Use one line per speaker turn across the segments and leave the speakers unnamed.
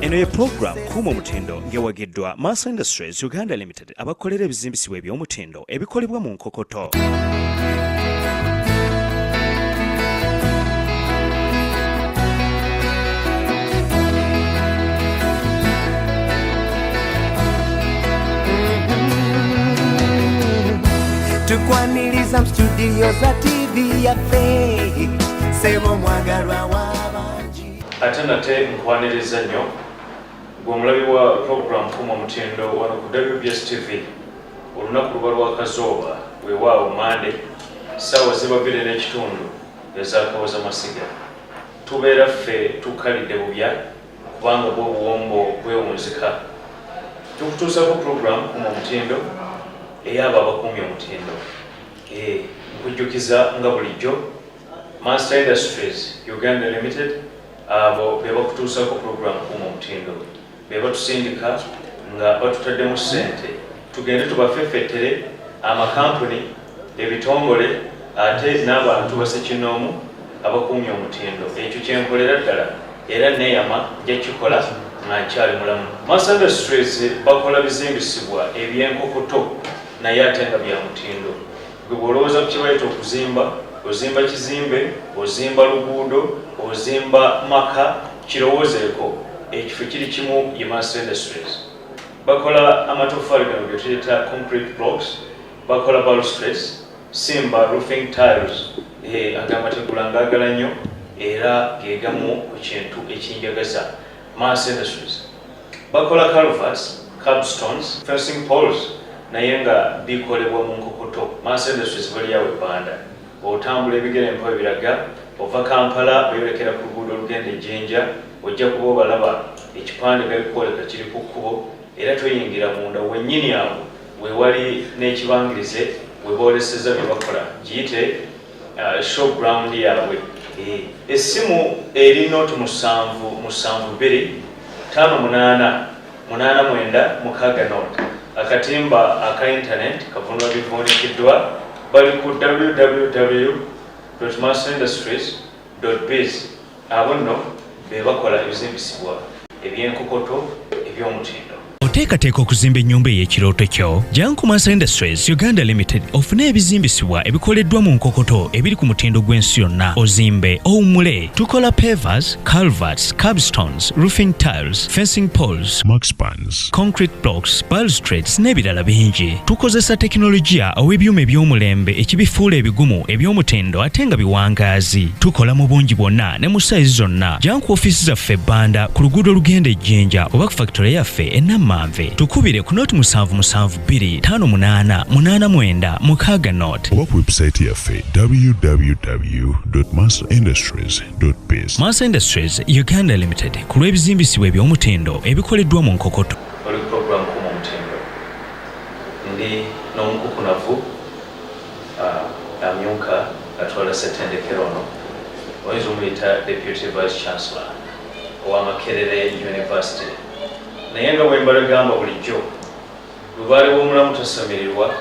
Eno ye program Kuuma Omutindo ng'ewagiddwa Makerere Industries Uganda Limited abakolera ebizimbisibwa eby'omutindo ebikolebwa mu nkokoto.
Tukwaniriza studio za TV yaffe sebo mwagalwa w'abangi
ate nate nkwaniriza nnyo gw'omulabi wa program Kuuma Omutindo wano ku WBS TV olunaku luba lwa kazooba weewaawo Mande ssaawa ziba 2:30 ezaakawoza masiga tubeera ffe tukalidde bubya kubanga bw'obuwombo bwewunzika tukutuusako program Kuuma Omutindo eyaba abakuumye omutindo nkujjukiza nga bulijjo Makerere Industries Uganda Limited abo be bakutuusako program Kuuma Omutindo be batusindika nga batutaddemu ssente tugende tubafeffettere amakampuni ebitongole ate n'abantu basekinoomu abakuumye omutindo ekyo kyenkolera ddala era neeyama nja kikola nga nkyali mulamu. Makerere Industries bakola bizimbisibwa eby'enkokoto naye ate nga bya mutindo. Gwe bw'olowooza ku kibayita okuzimba, ozimba kizimbe, ozimba luguudo, ozimba maka, kirowoozeeko ekifo kiri kimu ye Makerere Industries. Bakola amatoffaali gano ge tuyita concrete blocks, bakola balustrades, simba roofing tiles, agamategula ngaagala nnyo era geegamu ku kintu ekinjagaza Makerere Industries. Bakola culverts, curbstones, fencing poles, naye nga bikolebwa mu nkokoto. Makerere Industries bali awo ebbanda otambula ebigere empa ebiraga ova Kampala beyolekera ku luguudo olugenda e Jinja ojja kuba obalaba ekipande nga bikwoleka kiri ku kkubo era toyingira munda wennyini awo wewali n'ekibangirize we booleseza bye bakola giyite showground yaabwe. Essimu eri nooti 772-58-89 note. Akatimba aka internet kavunwa bivuunikiddwa bali ku www.makerindustries.biz. abo nno be bakola ebizimbisibwa eby'enkokoto eby'omutindo.
Oteekateeka okuzimba ennyumba ey'ekirooto kyo? Jjangu ku Makerere Industries Uganda Limited ofune ebizimbisibwa ebikoleddwa mu nkokoto ebiri ku mutindo gw'ensi yonna. Ozimbe, owummule. Tukola pavers, culverts, curbstones, roofing tiles, fencing poles, markspans, concrete blocks, balustrades n'ebirala bingi. Tukozesa tekinologiya ow'ebyuma eby'omulembe ekibifuula ebigumu eby'omutindo ate nga biwangaazi. Tukola mu bungi bwonna ne mu sayizi zonna. Jjangu ku ofiisi zaffe ebbanda ku luguudo olugenda e Jinja oba ku factory yaffe e Manve. Tukubire ku nooti 77258889 note.
Oba ku website yaffe www.makerindustries.biz.
Makerere Industries Uganda Limited ku lw'ebizimbisibwa eby'omutindo ebikoleddwa mu nkokoto.
Oli program Kuuma Omutindo ndi n'omukukunavu amyuka atwala ssettendekero ono oyinza omuyita Deputy Vice Chancellor owa Makerere University. Naye nga bwe mbalagamba bulijjo lubaale bw'omulamu tasamirirwa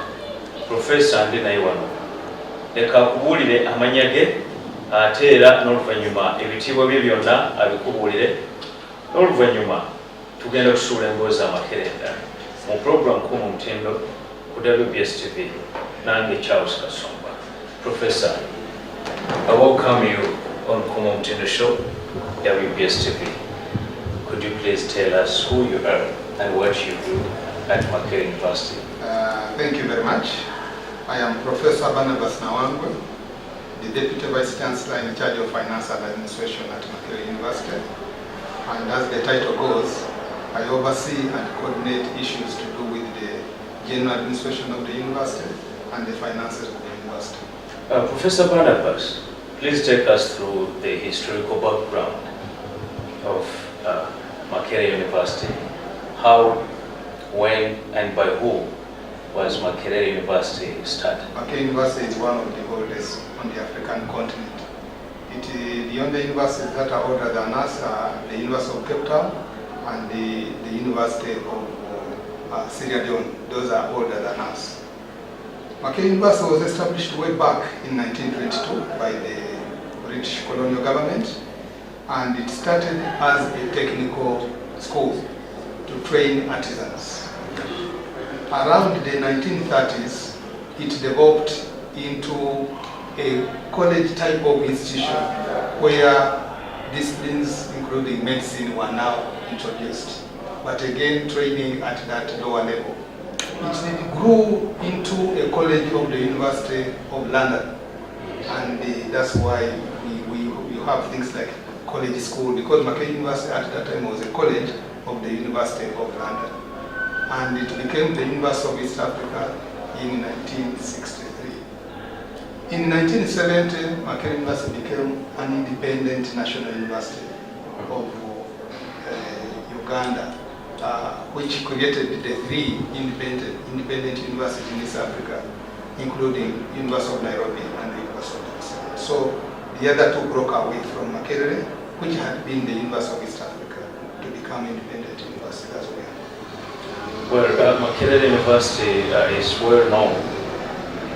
Profesa ndi naye wano leka akubuulire amannya ge ate era n'oluvannyuma ebitiibwa bye byonna abikubuulire n'oluvannyuma tugenda kusuula emboozi Makerere mu program Kuuma Omutindo ku WBS TV nange Charles Kasumba. Professor, I welcome you on Kuuma Omutindo show WBS TV. Could you please tell us who you are and what you do at Makerere University?
Thank you very much. I am Professor Barnabas Nawangwe, the Deputy Vice Chancellor in charge of Finance and Administration at Makerere University. And as the title goes, I oversee and coordinate issues to do with the general administration of the university and the finances of the university.
Professor Barnabas, please take us through the historical background of Makerere University. How, when, and by who was Makerere University started?
Makerere University is one of the oldest on the African continent. The only universities that are older than us are the University of Cape Town and the University of Sierra Leone. Those are older than us. Makerere University was established way back in 1922 by the British colonial government, and it started as a technical schools to train artisans. Around the 1930s, it developed into a college type of institution where disciplines including medicine were now introduced, but again training at that lower level. It grew into a college of the University of London, and that's why we have things like college school, because Makerere University at that time was a college of the University of London, and it became the University of East Africa in 1963. In 1970, Makerere University became an independent national university of Uganda, which created the three independent universities in East Africa, including University of Nairobi and the University of Dar es Salaam. So the other two broke away from Makerere, which had been the University of East Africa, to become independent university as well.
Well, Makerere University is well known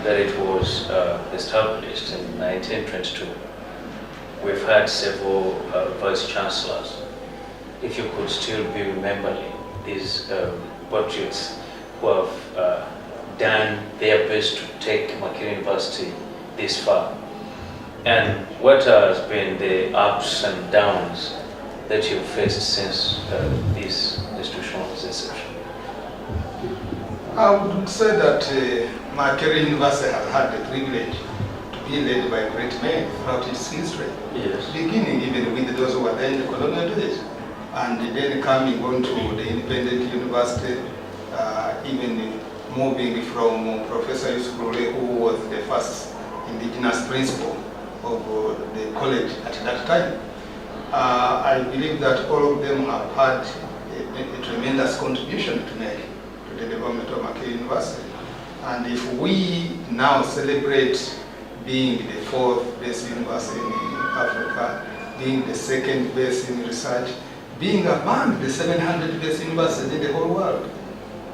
that it was established in 1922. We've had several vice chancellors. If you could still be remembering these graduates who have done their best to take Makerere University this far, and what has been the ups and downs that you've faced since this institution was inception?
I would say that Makerere University has had the privilege to be led by great men throughout its history.
Yes.
Beginning even with those who were there in the colonial days, and then coming on to the independent university, even moving from Professor Yusuf Rule, who was the first indigenous principal of the college at that time. I believe that all of them have had a tremendous contribution to make to the development of Makerere University. And if we now celebrate being the fourth best university in Africa, being the second best in research, being among the 700 best universities in the whole world,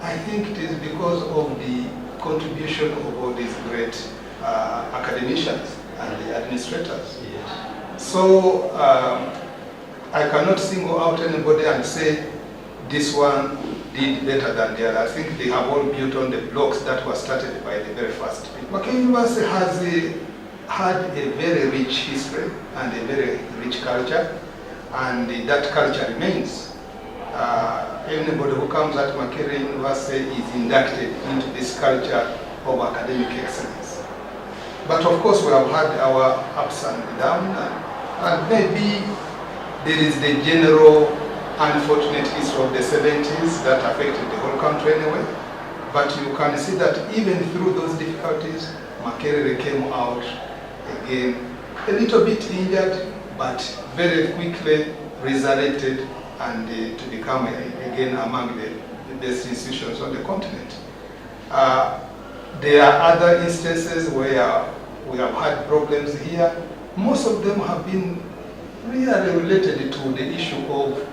I think it is because of the contribution of all these great academicians and the administrators.
Yes.
So I cannot single out anybody and say this one did better than the other. I think they have all built on the blocks that were started by the very first people. Makerere University has had a very rich history and a very rich culture, and that culture remains. Anybody who comes at Makerere University is inducted into this culture of academic excellence. But of course we have had our ups and downs, and maybe there is the general unfortunate history of the 70s that affected the whole country anyway. But you can see that even through those difficulties, Makerere came out again a little bit injured, but very quickly resurrected and to become again among the best institutions on the continent. There are other instances where we have had problems here. Most of them have been really related to the issue of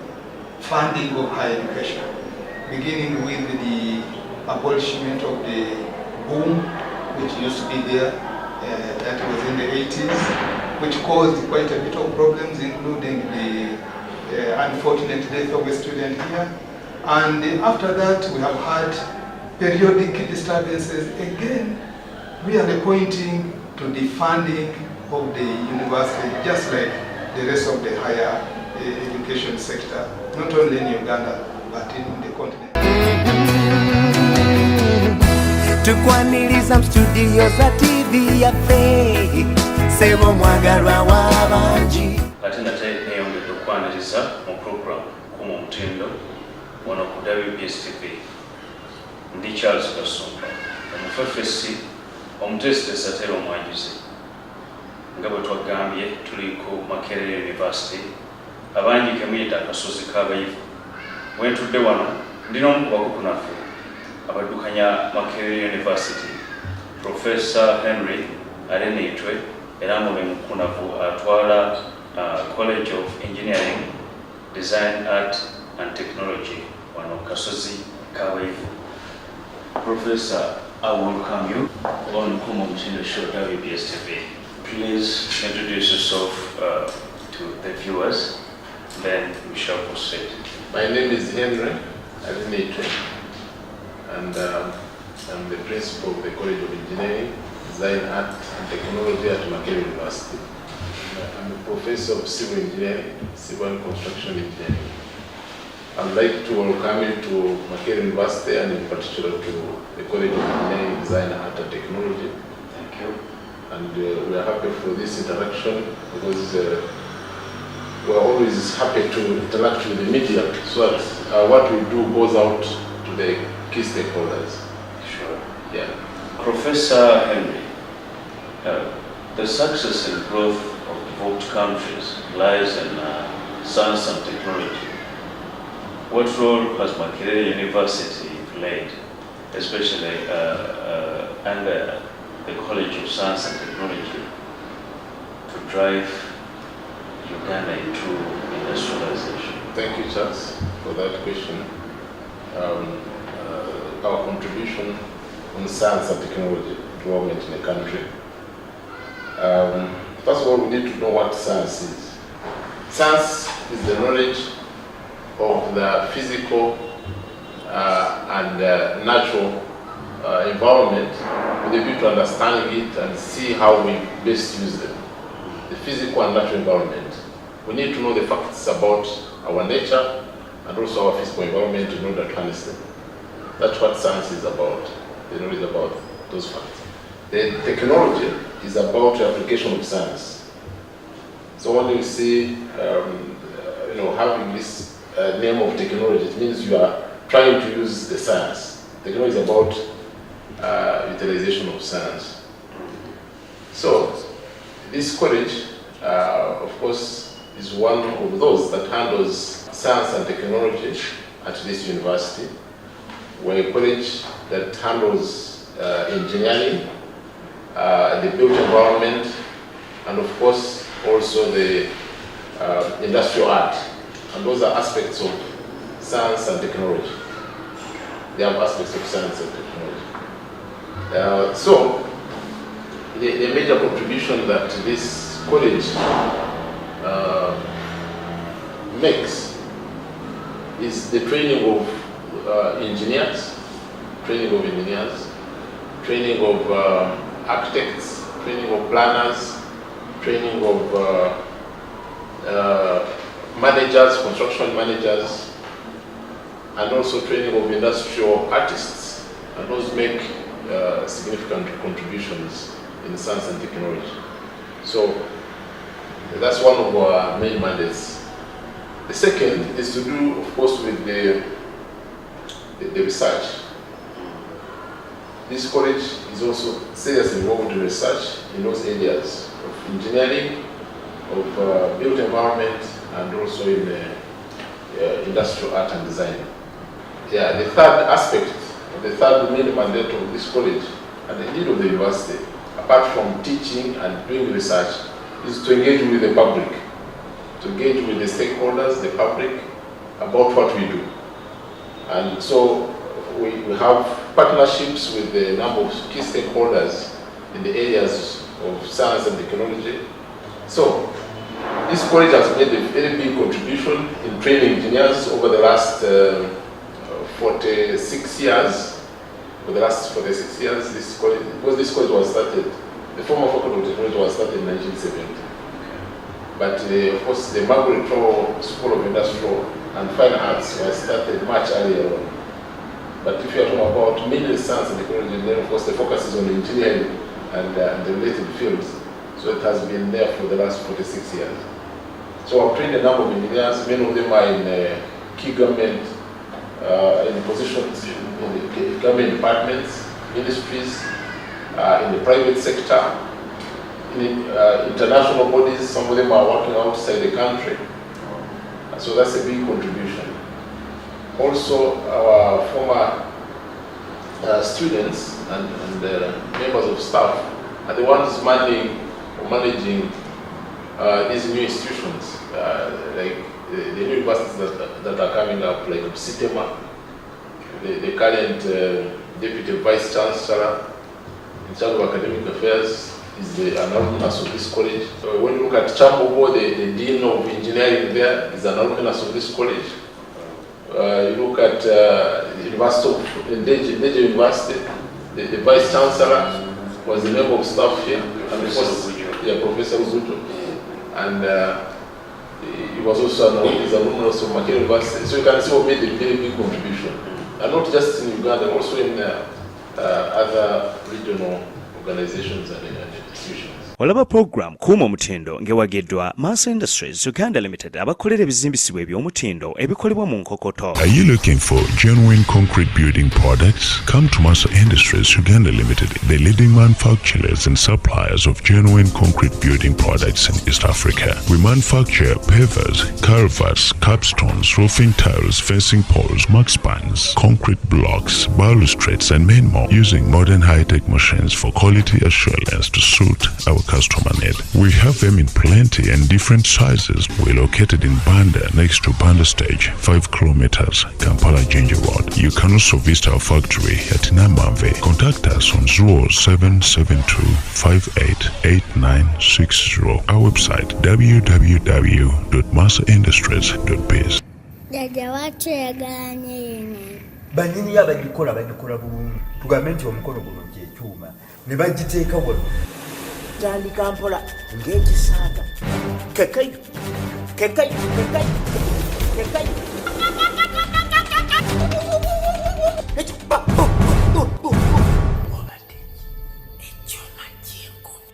funding of higher education, beginning with the abolishment of the boom, which used to be there, that was in the 80s, which caused quite a bit of problems, including the unfortunate death of a student here. And after that, we have had periodic disturbances, again, really pointing to the funding of the university, just like the rest of the higher education sector, not only in Uganda, but in the continent.
Tukwaniriza studio za TV ya Faye, sebo mwagalwa w'abangi.
Ate nate neyongedde okwaniriza mu program Kuma Mutindo wano ku WBS TV. Ndi Charles Kasumba, omufefesi omutesitesi ate era omwanjuzi. Nga bwe twagambye tuli ku Makerere University, abangi ke muyita akasozi k'abayivu. Bwe ntudde wano ndina omu ku bakuku naffe abaddukanya Makerere University, Professor Henry Areneitwe, era mube mukunavu atwala College of Engineering, Design, Art and Technology wano kasozi k'abayivu. Professor, I welcome you on Kuma Mutindo Show WBS TV. Please introduce yourself to the viewers then we shall proceed.
My name is Henry Alinete, and I'm the principal of the College of Engineering, Design, Art and Technology at Makerere University. I'm a professor of civil engineering, civil and construction engineering. I'd like to welcome you to Makerere University and in particular to the College of Engineering, Design, Art and Technology.
Thank you.
And we are happy for this interaction because we're always happy to interact with the media so that what we do goes out to the key stakeholders.
Sure.
Yeah.
Professor Henry, the success and growth of developed countries lies in science and technology. What role has Makerere University played, especially under the College of Science and Technology, to drive Uganda into industrialization?
Thank you, Charles, for that question. Our contribution on science and technology development in the country. First of all, we need to know what science is. Science is the knowledge of the physical and natural environment with a view to understanding it and see how we best use them. The physical and natural environment. We need to know the facts about our nature and also our physical environment in order to harness them. That's what science is about, the knowledge about those facts. The technology is about the application of science. So when you see, having this name of technology, it means you are trying to use the science. Technology is about utilization of science. So this college, of course, is one of those that handles science and technology at this university. We're a college that handles engineering, the built environment, and of course also the industrial art. And those are aspects of science and technology. They have aspects of science and technology. So the major contribution that this college makes is the training of engineers, training of architects, training of planners, training of managers, construction managers, and also training of industrial artists. And those make significant contributions in science and technology. So that's one of our main mandates. The second is to do, of course, with the research. This college is also seriously involved in research in those areas of engineering, of built environment, and also in industrial art and design. Yeah, the third aspect, the third main mandate of this college and the need of the university, apart from teaching and doing research, is to engage with the public, to engage with the stakeholders, the public, about what we do. And so we have partnerships with a number of key stakeholders in the areas of science and technology. So this college has made a very big contribution in training engineers over the last 46 years. For the last 46 years, this college was started, the former faculty of technology was started in 1970. But of course, the Makerere School of Industrial and Fine Arts was started much earlier on. But if you're talking about mainly science and technology, then of course the focus is on engineering and the related fields. So it has been there for the last 46 years. So I've trained a number of engineers. Many of them are in key government, in positions in the government departments, ministries, in the private sector, in international bodies. Some of them are working outside the country. So that's a big contribution. Also, our former students and members of staff are the ones managing these new institutions, like the new universities that are coming up, like Sitema, the current Deputy Vice Chancellor in charge of Academic Affairs, is an alumnus of this college. When you look at Chambogo, the Dean of Engineering there is an alumnus of this college. You look at University of Ndeje University, the Vice Chancellor was the member of staff here, and Professor Ugujo. And he was also an alumnus of Makerere University. So you can see we made a very big contribution. And not just in Uganda, also in other regional organizations and institutions.
olaba program kuuma omutindo ng'ewagiddwa Mass Industries Uganda Limited abakolera ebizimbisibwa eby'omutindo ebikolebwa mu nkokoto.
Are you looking for genuine concrete building products? Come to Mass Industries Uganda Limited, the leading manufacturers and suppliers of genuine concrete building products in East Africa. We manufacture pavers, culverts, capstones, roofing tiles, fencing poles, mark spans, concrete blocks, balustrades, and many more, using modern high-tech machines for quality assurance to suit our customer need. We have them in plenty and different sizes. We're located in Banda, next to Banda Stage, 5 kilometers, Kampala Ginger Road. You can also visit our factory at Namave. Contact us on 0772588960. Our website www.massaindustries.biz.
Dada watu yaganye yene.
Banyini abagikola bulungi. Tugambe nti omukolo guno ky'ekyuma ne bagiteeka wano. Tandika mpola ng'ekisaaga. Kekai. Obadde ekyuma ky'enkumi.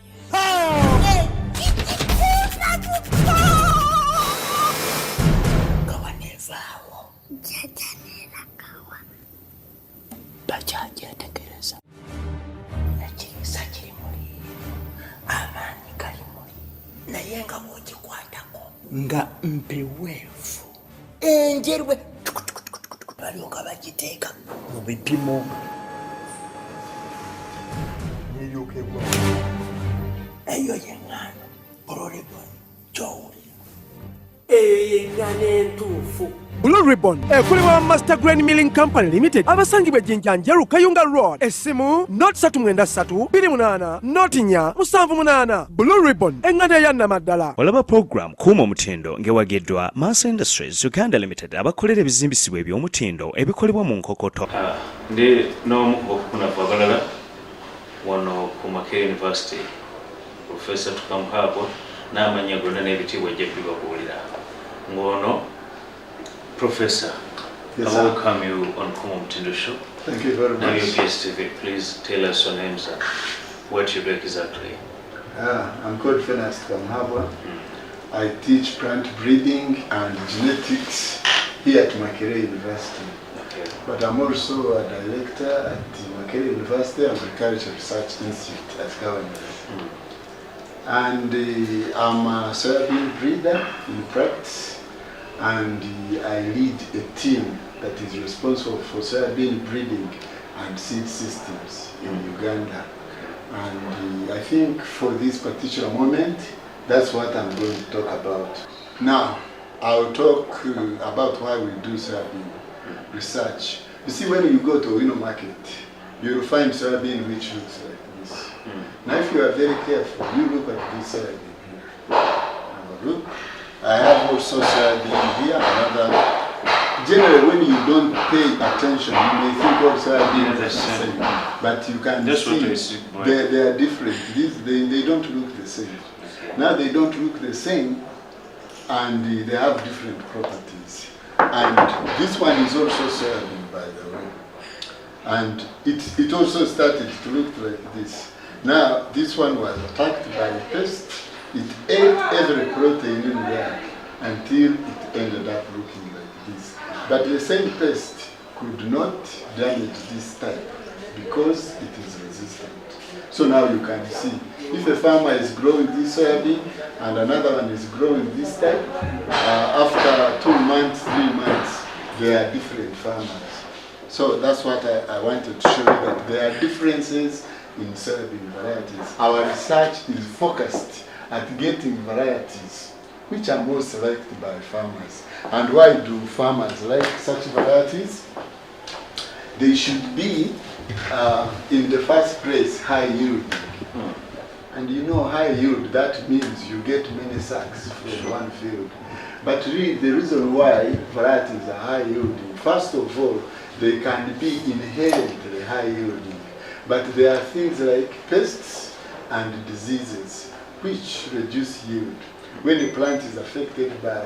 Kawa nevaawo.
Jaja nera kawa.
Bakyajetegereza. Ekirisa kiri muli. Amaanyi gali muli. Naye nga bw'ogikwatako nga mpeweevu. Enjerwe balyoka bagiteeka mu bipimo. Neeryokebwa. Eyo y'eŋŋaano olw'olebwa gy'owulira. Eyo y'eŋŋaano entuufu.
Blue Ribbon ekulibwa Master Grain Milling Company Limited abasangibwa Jinjanjeru Kayunga Road essimu not 393 28 not 478 Blue Ribbon enganda ya namaddala.
olaba program kuuma omutindo ng'ewagiddwa Mass Industries Uganda Limited abakolera ebizimbisibwa eby'omutindo ebikolebwa mu nkokoto.
Ndi n'omu okukunafu abalala wano ku Makerere University, Professor Tukamuhabwa n'amanya gonna n'ebitiibwa gye bibabuulira. Ng'ono Professor,
Yes,
I
sir.
welcome you on Kumo Mtindo Show.
Thank you very
Now
much.
your PSTV, please tell us your names and what you do exactly.
I'm called Fenas Kamhabwa. I teach plant breeding and genetics here at Makerere University.
Okay.
But I'm also a director at the Makerere University Agricultural Research Institute at Government. And I'm a soybean breeder in practice, and I lead a team that is responsible for soybean breeding and seed systems in Uganda. And I think for this particular moment, that's what I'm going to talk about. Now, I'll talk about why we do soybean research. You see, when you go to Owino market, you'll find soybean which looks like this. Now, if you are very careful, you look at this soybean here. Have a look. I have also soybean here, another. Generally, when you don't pay attention, you may think of soybean as the same. But you can see they are different. They don't look the same. Now they don't look the same, and they have different properties. And this one is also soybean, by the way. And it also started to look like this. Now this one was attacked by a pest. It ate every protein in there until it ended up looking like this. But the same pest could not damage this type because it is resistant. So now you can see, if a farmer is growing this soybean and another one is growing this type, after 2 months, 3 months, they are different farmers. So that's what I wanted to show you, that there are differences in soybean varieties. Our research is focused at getting varieties which are most liked by farmers. And why do farmers like such varieties? They should be, in the first place, high yielding.
And you know, high yield, that means you get many sacks from one field. But really, the reason why varieties are high yielding, first of all, they can be inherently high yielding. But there are things like pests and diseases which reduce yield. When a plant is affected by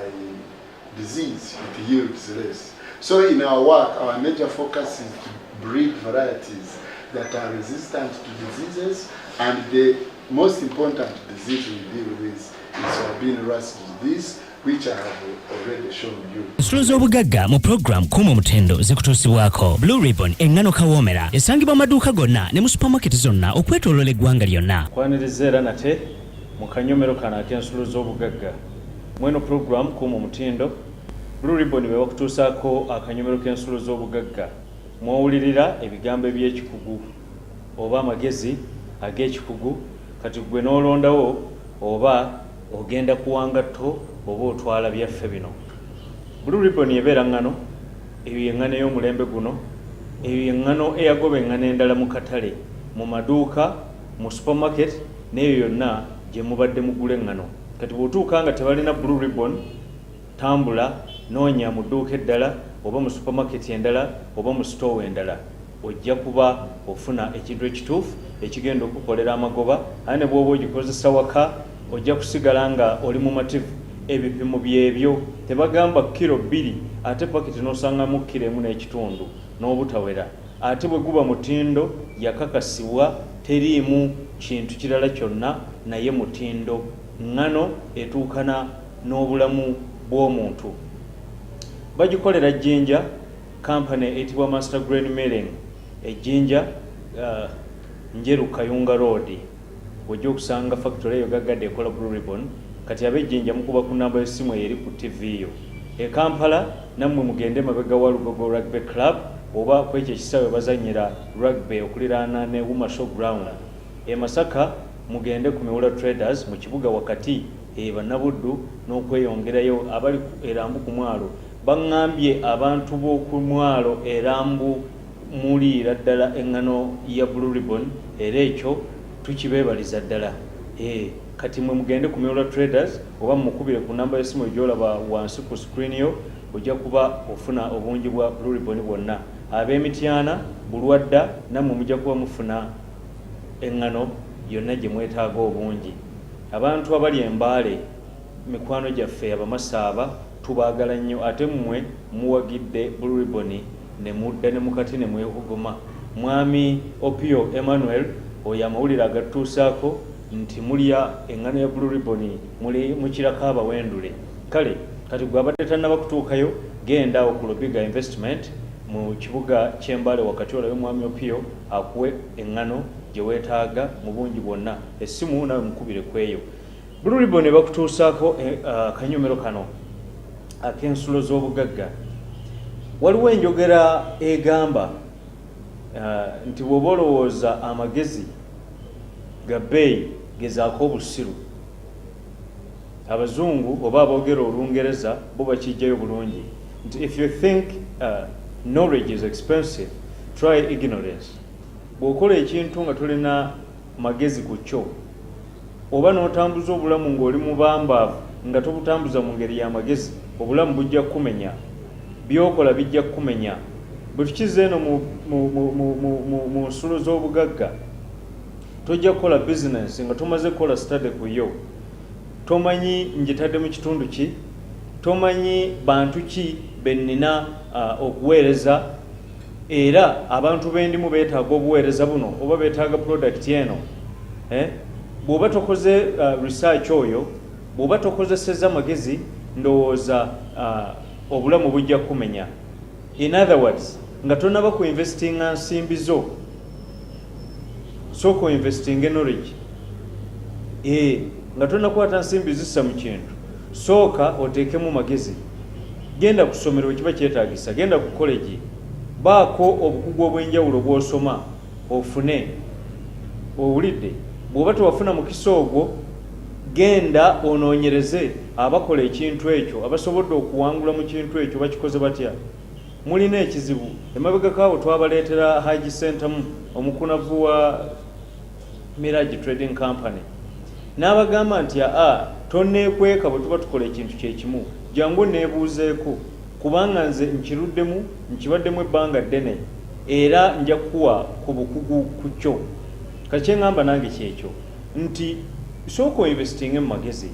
disease, it yields less. So in our work, our major focus is to breed varieties that are resistant to diseases, and the most important disease we deal with is soybean rust disease, which I have already shown you.
Ensulo z'obugagga mu program Kuuma Omutindo zikutuusibwako Blue Ribbon engano kawoomera esangibwa amaduuka gonna ne mu supermarket zonna okwetooloola eggwanga lyonna.
Kwaniriza era nate mu kanyomero kano ak'ensulo z'obugagga mweno program Kuuma Omutindo Blue Ribbon be bakutuusaako akanyomero k'ensulo z'obugagga mwowulirira ebigambo eby'ekikugu oba amagezi ag'ekikugu kati gwe n'olondawo oba ogenda kuwanga tto oba otwala byaffe bino. Blue Ribbon ebeera ngano eyo engano ey'omulembe guno, eyo engano eyagoba engano endala mu katale, mu maduuka, mu supermarket n'eyo yonna gye mubadde mugula engano. Kati bw'otuuka nga tebalina Blue Ribbon, tambula noonya mu dduuka eddala oba mu supermarket endala oba mu store endala, ojja kuba ofuna ekintu ekituufu ekigenda okukolera amagoba. Ate ne bw'oba ogikozesa waka ojja kusigala nga oli mumativu. Ebipimo byebyo tebagamba kilo 2 ate paketi n'osangamu kilo 1.5 n'obutawera. Ate bwe guba mutindo yakakasibwa teriimu kintu kirala kyonna, naye mutindo ngano etuukana n'obulamu bw'omuntu. Bagikolera Jinja, company etibwa Master Grain Milling, Jinja Njeru Kayunga Road. Ojja okusanga factory eyo gaggadde ekola Blue Ribbon. Kati ab'Ejjinja mukuba ku namba y'essimu eri ku TV yo. E Kampala nammwe mugende mabega wa Lugogo Rugby Club oba ku ekyo ekisaawe bazannyira rugby okuliraana ne Wuma Showground. E Masaka mugende ku Miwula Traders mu kibuga wakati bannabuddu n'okweyongerayo abali erambu ku mwalo. Baŋŋambye abantu b'oku mwalo erambu muliira ddala engano ya Blue Ribbon era ekyo tukibeebaliza ddala. Kati mwe mugende ku Miwula Traders oba mukubire ku namba y'essimu egyolaba wansi ku screen yo, ojja kuba ofuna obungi bwa Blue Ribbon bwonna. Ab'Emityana, Bulwadda nammwe mujja kuba mufuna engano yonna gye mwetaaga obungi. Abantu abali Embaale, mikwano gyaffe Abamasaaba tubaagala nnyo, ate mmwe muwagidde Blue Ribbon ne mudda ne mukati ne mwewuguma. Mwami Opio Emmanuel oyo amawulire agatuusaako nti mulya engano ya Blue Ribbon muli mukirako abawendule. Kale kati gwe abadde tannaba kutuukayo, genda ku Lubiga Investment mu kibuga ky'Embaale wakati olabe mwami Opio akuwe engano gye weetaaga mu bungi bwonna. Essimu nawe mukubire kweyo. Blue Ribbon bakutuusaako akanyomero kano ak'ensulo z'obugagga. Waliwo enjogera egamba nti bw'oba olowooza amagezi ga bbeeyi gezaako obusiru. Abazungu oba aboogera Olungereza bo bakijjayo bulungi nti if you think knowledge is expensive, try ignorance. Bw'okola ekintu nga tolina magezi ku kyo oba n'otambuza obulamu ng'oli mubambaavu nga tobutambuza mu ngeri y'amagezi, obulamu bujja kumenya, by'okola bijja kumenya. Bwe tukize eno mu nsulo z'obugagga, tojja kukola business nga tomaze kukola study ku yo. Tomanyi njitadde mu kitundu ki, tomanyi bantu ki bennina okuweereza, era abantu bendimu beetaaga obuweereza buno oba beetaaga product eno. Bw'oba tokoze research oyo, bw'oba tokozeseza magezi, ndowooza obulamu bujja kumenya. In other words, nga tonaba ku investinga nsimbi zo, sooka investinga knowledge. Nga tonakwata nsimbi zissa mu kintu, sooka oteekemu magezi. Genda ku ssomero kiba kyetaagisa, genda ku college, baako obukugu obw'enjawulo bw'osoma ofune. Owulidde? Bw'oba tewafuna mukisa ogwo, genda onoonyereze abakola ekintu ekyo, abasobodde okuwangula mu kintu ekyo bakikoze batya. Mulina ekizibu, emabega kaawo twabaleetera Haji Center omukunavu wa Mirage Trading Company
n'abagamba nti tonneekweka bwe tuba tukola ekintu kyekimu jangu neebuuzeeko kubanga nze nkiruddemu nkibaddemu ebbanga ddene era nja kuwa ku bukugu ku kyo kati kyeŋŋamba nange kyekyo nti sooka oinvestinge mu magezi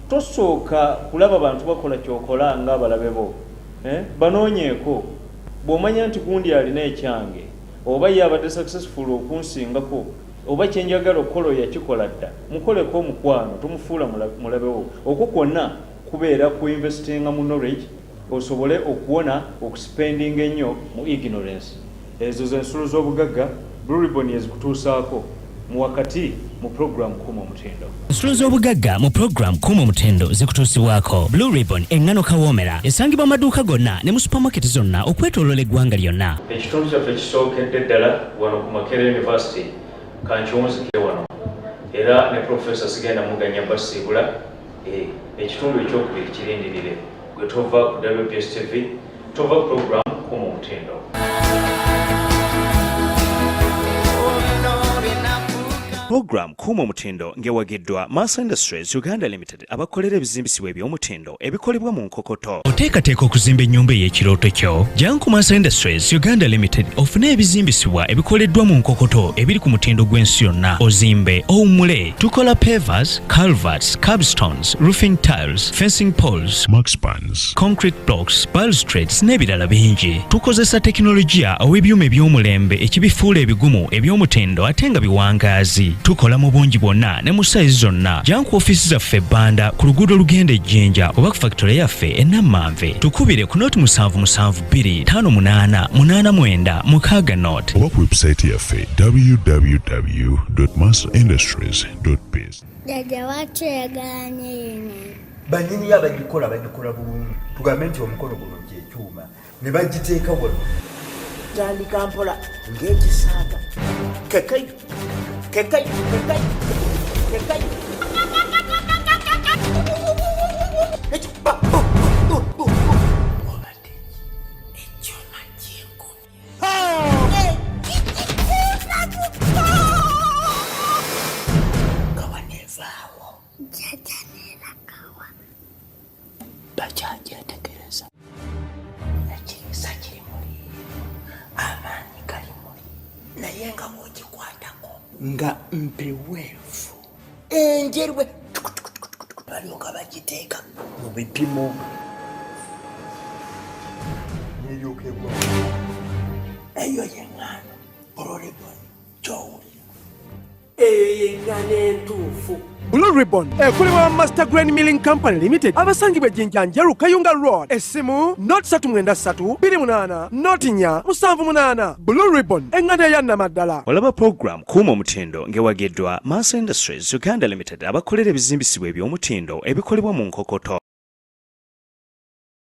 tosooka kulaba bantu bakola kyokola nga abalabe bo banoonyeeko bw'omanya nti gundi alina ekyange oba ye abadde successful okunsingako oba kyenjagala okukola yakikola dda mukoleko omukwano tomufuula mulabewo okwo kwonna kubeera ku investinga mu knowledge osobole okuwona okuspendinga ennyo mu ignorance. Ezo z'ensolo z'obugagga Blue Ribbon ezikutuusaako mu wakati mu program Kuuma Omutindo.
Ensolo z'obugagga mu program Kuuma Omutindo zikutuusibwako Blue Ribbon eŋŋano kawoomera esangibwa amaduuka gonna ne mu supermarket zonna okwetooloola eggwanga lyonna.
Ekitundu kyaffe kisookedde ddala wano ku Makerere University kankiwunzike wano era ne Professor sigenda muganya basiibula ekitundu ekyokubiri kirindirire gwe tova ku WPS TV tova ku program Kuuma Omutindo. Program Kuuma Omutindo ngewagiddwa Mass Industries Uganda Limited abakolera ebizimbisibwa eby'omutindo ebikolebwa mu nkokoto. Oteekateeka okuzimba ennyumba ey'ekirooto kyo? Jjangu ku Mass Industries Uganda Limited ofune ebizimbisibwa ebikoleddwa mu nkokoto ebiri ku mutindo gw'ensi yonna. Ozimbe, owummule. Tukola pavers, culverts, curbstones, roofing tiles, fencing poles,
Maxpans,
concrete blocks, balustrades n'ebirala bingi. Tukozesa tekinologiya ow'ebyuma eby'omulembe ekibifuula ebigumu eby'omutindo ate nga biwangaazi. Tukola mu bungi bwonna ne mu sayizi zonna. Jjangu ofiisi zaffe Bbanda ku luguudo olugenda e Jjinja oba ku factory yaffe e Nammanve. Tukubire ku nooti 77258889 note.
oba ku website yaffe www.masterindustries.biz.
Dada watu yaganye yenye.
Banyini abagikola bulungi. Tugambe nti omukolo guno ky'ekyuma ne bagiteeka wano. Tandika mpola ng'ekisaata. Kekai. Nga mpeweevu enjerwe balyoka bagiteeka mu bipimo nebyokebwa eyo yeŋŋaano Blue Ribbon gy'owulira eyo yeŋŋaano entuufu.
Blue Ribbon ekolebwa Master Grain Milling Company Limited abasangibwa Ejjinja Njeru Kayunga Road essimu Note 393 28 Note 4 78. Blue Ribbon eŋŋaano eya Namaddala.
Olaba program Kuuma Omutindo ngewagiddwa Mass Industries Uganda Limited abakolera ebizimbisibwa eby'omutindo ebikolebwa mu nkokoto.